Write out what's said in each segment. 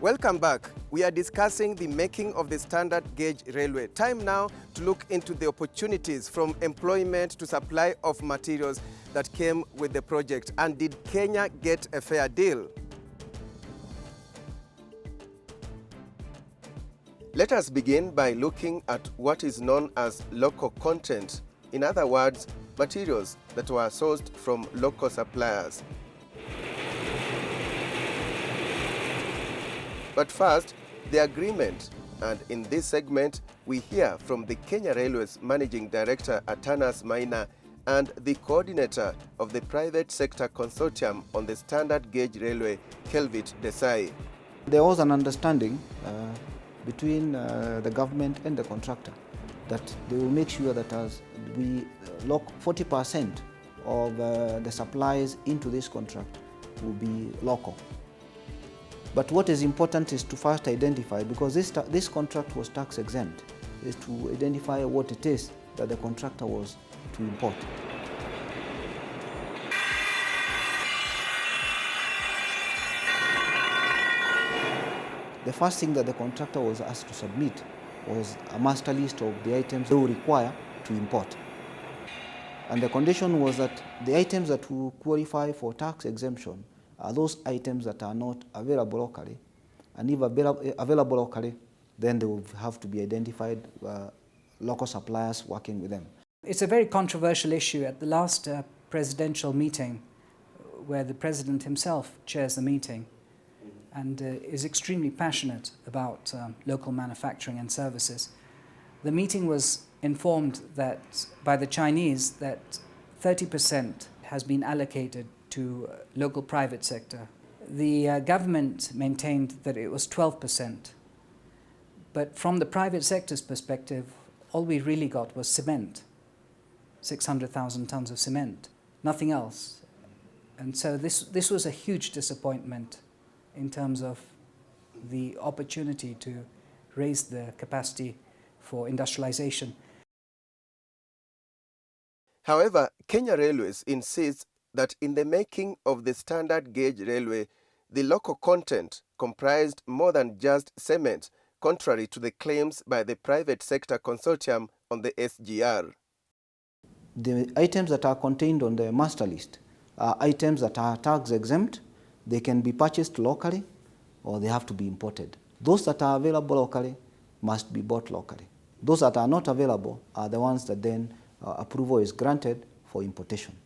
Welcome back. We are discussing the making of the standard gauge railway. Time now to look into the opportunities from employment to supply of materials that came with the project. And did Kenya get a fair deal? Let us begin by looking at what is known as local content. In other words, materials that were sourced from local suppliers. But first, the agreement, and in this segment, we hear from the Kenya Railways Managing Director Atanas Maina and the coordinator of the private sector consortium on the standard gauge railway, Kelvit Desai. There was an understanding between the government and the contractor that they will make sure that as we lock 40% of the supplies into this contract will be local. But what is important is to first identify, because this contract was tax exempt, is to identify what it is that the contractor was to import. The first thing that the contractor was asked to submit was a master list of the items they will require to import. And the condition was that the items that will qualify for tax exemption are those items that are not available locally. And if available locally, then they will have to be identified local suppliers working with them. It's a very controversial issue. At the last presidential meeting, where the president himself chairs the meeting and is extremely passionate about local manufacturing and services, the meeting was informed that by the Chinese that 30% has been allocated to local private sector. The government maintained that it was 12%. But from the private sector's perspective, all we really got was cement, 600,000 tons of cement, nothing else. And so this was a huge disappointment in terms of the opportunity to raise the capacity for industrialization. However, Kenya Railways insists that in the making of the standard gauge railway, the local content comprised more than just cement, contrary to the claims by the private sector consortium on the SGR. The items that are contained on the master list are items that are tax exempt. They can be purchased locally or they have to be imported. Those that are available locally must be bought locally. Those that are not available are the ones that then approval is granted for importation.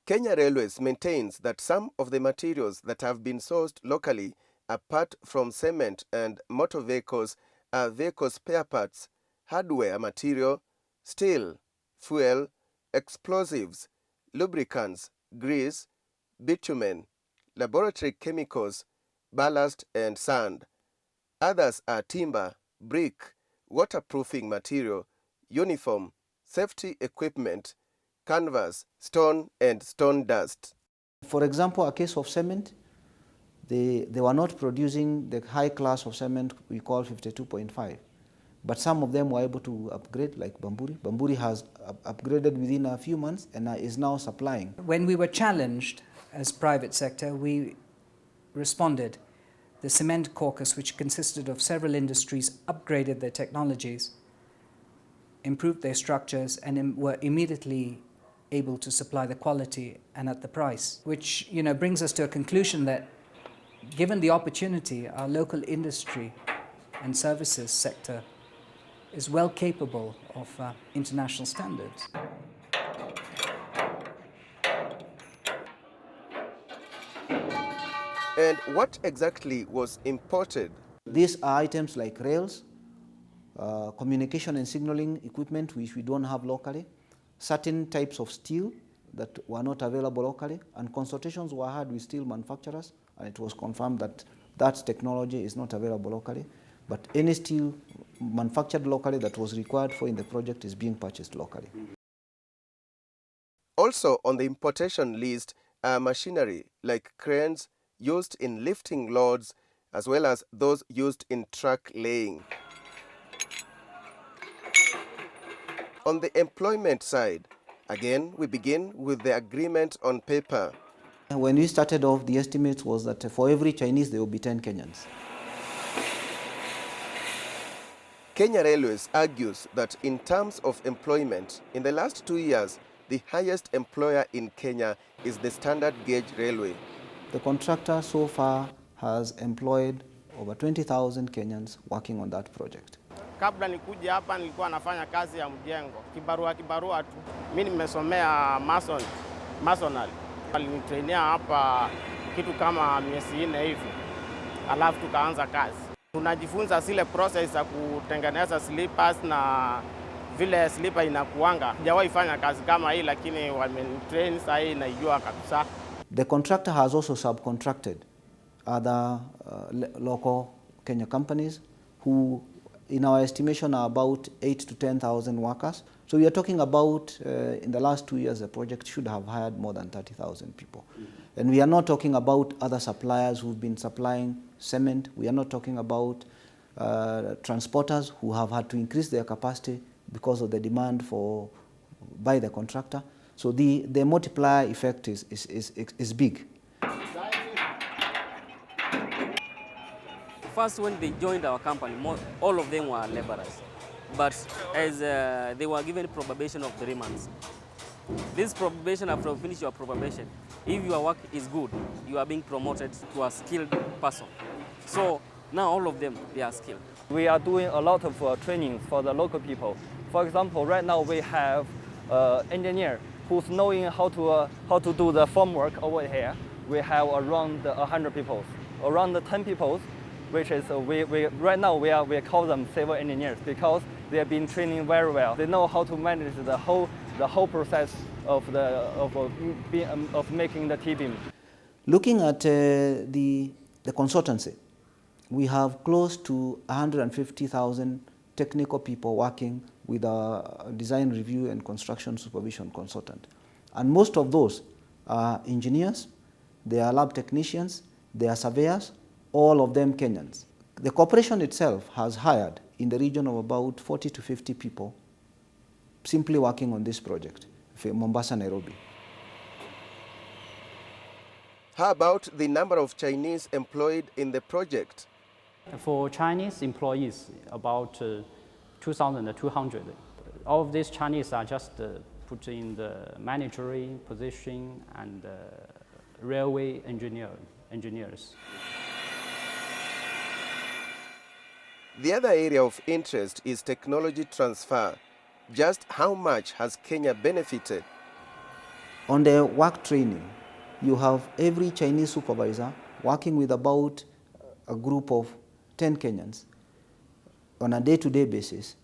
Kenya Railways maintains that some of the materials that have been sourced locally, apart from cement and motor vehicles, are vehicle spare parts, hardware material, steel, fuel, explosives, lubricants, grease, bitumen, laboratory chemicals, ballast and sand. Others are timber, brick, waterproofing material, uniform, safety equipment, canvas, stone and stone dust. For example, a case of cement, they were not producing the high class of cement we call 52.5. But some of them were able to upgrade, like Bamburi. Bamburi has upgraded within a few months and is now supplying. When we were challenged as private sector, we responded. The cement caucus, which consisted of several industries, upgraded their technologies, improved their structures, and were immediately able to supply the quality and at the price, which brings us to a conclusion that given the opportunity, our local industry and services sector is well capable of international standards. And what exactly was imported? These are items like rails, communication and signaling equipment which we don't have locally, certain types of steel that were not available locally, and consultations were had with steel manufacturers, and it was confirmed that that technology is not available locally, but any steel manufactured locally that was required for in the project is being purchased locally. Also on the importation list are machinery like cranes used in lifting loads, as well as those used in track laying. On the employment side, again, we begin with the agreement on paper. When we started off, the estimate was that for every Chinese, there will be 10 Kenyans. Kenya Railways argues that in terms of employment, in the last 2 years, the highest employer in Kenya is the standard gauge railway. The contractor so far has employed over 20,000 Kenyans working on that project. Kabla nikuja hapa nilikuwa nafanya kazi ya mjengo, kibarua tu. Mimi nimesomea masonary. Alinitrainia hapa kitu kama miezi 4 hivi. Alafu tukaanza kazi. Tunajifunza zile process za kutengeneza slippers na vile slipper inakuanga. Sijawahi fanya kazi kama hii lakini wamenitrain sasa hii naijua kabisa. The contractor has also subcontracted other local Kenya companies who, in our estimation, are about 8,000 to 10,000 workers. So we are talking about, in the last 2 years, the project should have hired more than 30,000 people. And we are not talking about other suppliers who've been supplying cement. We are not talking about transporters who have had to increase their capacity because of the demand by the contractor. So the multiplier effect is big. First, when they joined our company, all of them were laborers. But as they were given probation of 3 months, this probation, after you finish your probation, if your work is good, you are being promoted to a skilled person. So now all of them, they are skilled. We are doing a lot of training for the local people. For example, right now we have an engineer who's knowing how to do the formwork over here. We have around 100 people, around 10 people, which is right now we call them civil engineers because they have been training very well. They know how to manage the whole process of making the T-beam. Looking at the consultancy, we have close to 150,000 technical people working with a design review and construction supervision consultant. And most of those are engineers, they are lab technicians, they are surveyors, all of them Kenyans. The corporation itself has hired in the region of about 40 to 50 people simply working on this project, Mombasa, Nairobi. How about the number of Chinese employed in the project? For Chinese employees, about 2,200. All of these Chinese are just put in the managerial position and railway engineers. The other area of interest is technology transfer. Just how much has Kenya benefited? On the work training, you have every Chinese supervisor working with about a group of 10 Kenyans on a day-to-day basis.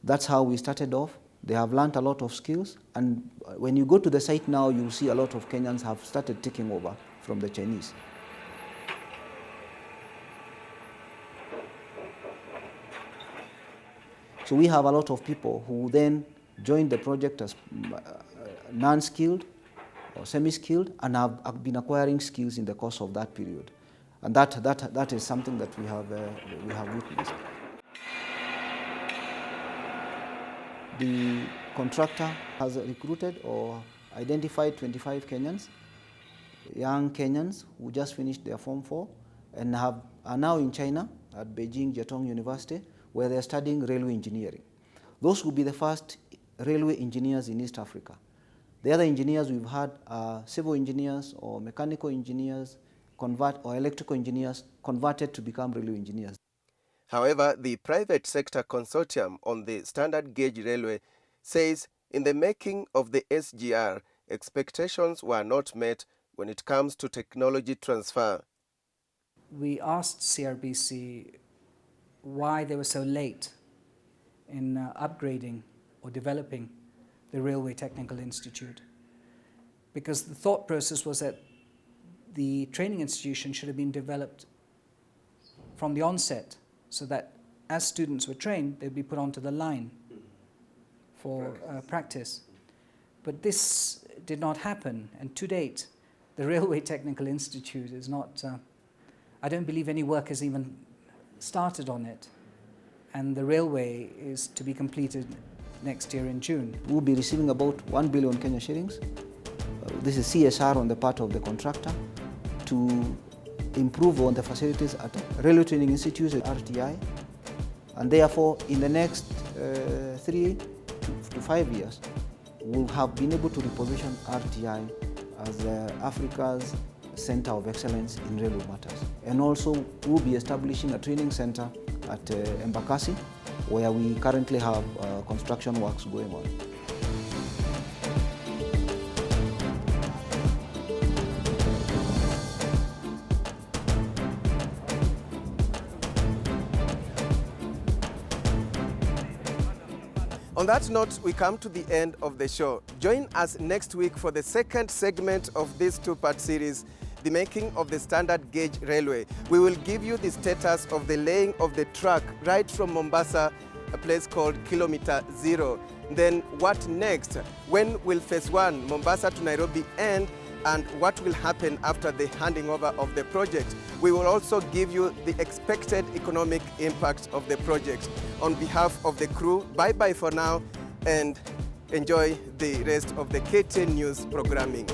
That's how we started off. They have learned a lot of skills, and when you go to the site now, you'll see a lot of Kenyans have started taking over from the Chinese. So we have a lot of people who then joined the project as non-skilled or semi-skilled and have been acquiring skills in the course of that period. And that is something that we have witnessed. The contractor has recruited or identified 25 Kenyans, young Kenyans who just finished their Form 4 and are now in China at Beijing Jiatong University, where they are studying railway engineering. Those will be the first railway engineers in East Africa. The other engineers we've had are civil engineers or mechanical engineers or electrical engineers converted to become railway engineers. However, the private sector consortium on the standard gauge railway says in the making of the SGR, expectations were not met when it comes to technology transfer. We asked CRBC why they were so late in upgrading or developing the Railway Technical Institute. Because the thought process was that the training institution should have been developed from the onset, so that as students were trained, they'd be put onto the line for practice. But this did not happen, and to date, the Railway Technical Institute is not, I don't believe any work has even started on it, and the railway is to be completed next year in June. We'll be receiving about 1 billion Kenya shillings. This is CSR on the part of the contractor to improve on the facilities at Railway Training Institute, RTI. And therefore, in the next 3 to 5 years, we'll have been able to reposition RTI as Africa's center of excellence in railway matters. And also, we'll be establishing a training center at Embakasi, where we currently have construction works going on. On that note, we come to the end of the show. Join us next week for the second segment of this two-part series, The Making of the Standard Gauge Railway. We will give you the status of the laying of the track right from Mombasa, a place called Kilometer Zero. Then what next? When will Phase 1, Mombasa to Nairobi, end? And what will happen after the handing over of the project? We will also give you the expected economic impact of the project. On behalf of the crew, bye-bye for now and enjoy the rest of the KTN News programming.